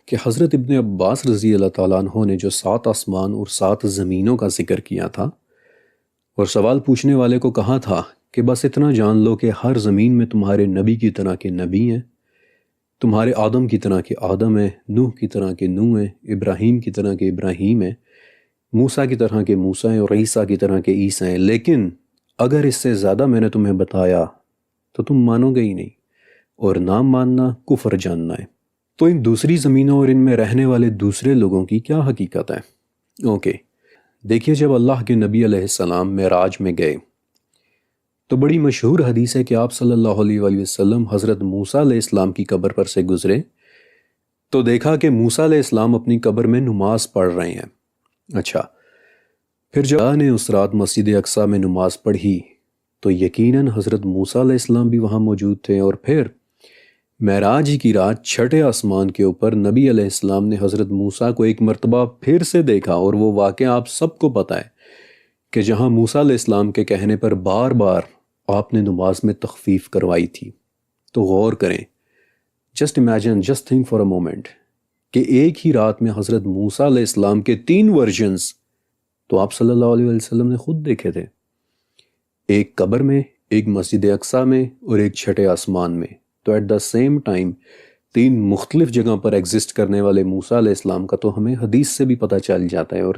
کہ حضرت ابن عباس رضی اللہ تعالیٰ عنہ نے جو 7 آسمان اور 7 زمینوں کا ذکر کیا تھا اور سوال پوچھنے والے کو کہا تھا کہ بس اتنا جان لو کہ ہر زمین میں تمہارے نبی کی طرح کے نبی ہیں، تمہارے آدم کی طرح کے آدم ہیں، نوح کی طرح کے نوح ہیں، ابراہیم کی طرح کے ابراہیم ہیں، موسیٰ کی طرح کے موسیٰ ہیں اور عیسیٰ کی طرح کے عیسیٰ ہیں، لیکن اگر اس سے زیادہ میں نے تمہیں بتایا تو تم مانو گے ہی نہیں، اور نہ ماننا کفر جاننا ہے۔ تو ان دوسری زمینوں اور ان میں رہنے والے دوسرے لوگوں کی کیا حقیقت ہے؟ اوکے، دیکھیے جب اللہ کے نبی علیہ السلام معراج میں گئے تو بڑی مشہور حدیث ہے کہ آپ صلی اللہ علیہ وآلہ وسلم حضرت موسیٰ علیہ السلام کی قبر پر سے گزرے تو دیکھا کہ موسیٰ علیہ السلام اپنی قبر میں نماز پڑھ رہے ہیں۔ اچھا، پھر جب نے اس رات مسجد اقصیٰ میں نماز پڑھی تو یقیناً حضرت موسیٰ علیہ السلام بھی وہاں موجود تھے، اور پھر معراج کی رات 6 آسمان کے اوپر نبی علیہ السلام نے حضرت موسیٰ کو ایک مرتبہ پھر سے دیکھا، اور وہ واقعہ آپ سب کو پتہ ہے کہ جہاں موسیٰ علیہ السلام کے کہنے پر بار بار آپ نے نماز میں تخفیف کروائی تھی۔ تو غور کریں، just imagine, just think for a moment کہ ایک ہی رات میں حضرت موسیٰ علیہ السلام کے 3 ورژنز تو آپ صلی اللہ علیہ وسلم نے خود دیکھے تھے، ایک قبر میں، ایک مسجد اقصیٰ میں، اور ایک 6 آسمان میں۔ تو ایٹ دا سیم ٹائم 3 مختلف جگہ پر ایگزسٹ کرنے والے موسیٰ علیہ السلام کا تو ہمیں حدیث سے بھی پتہ چل جاتا ہے، اور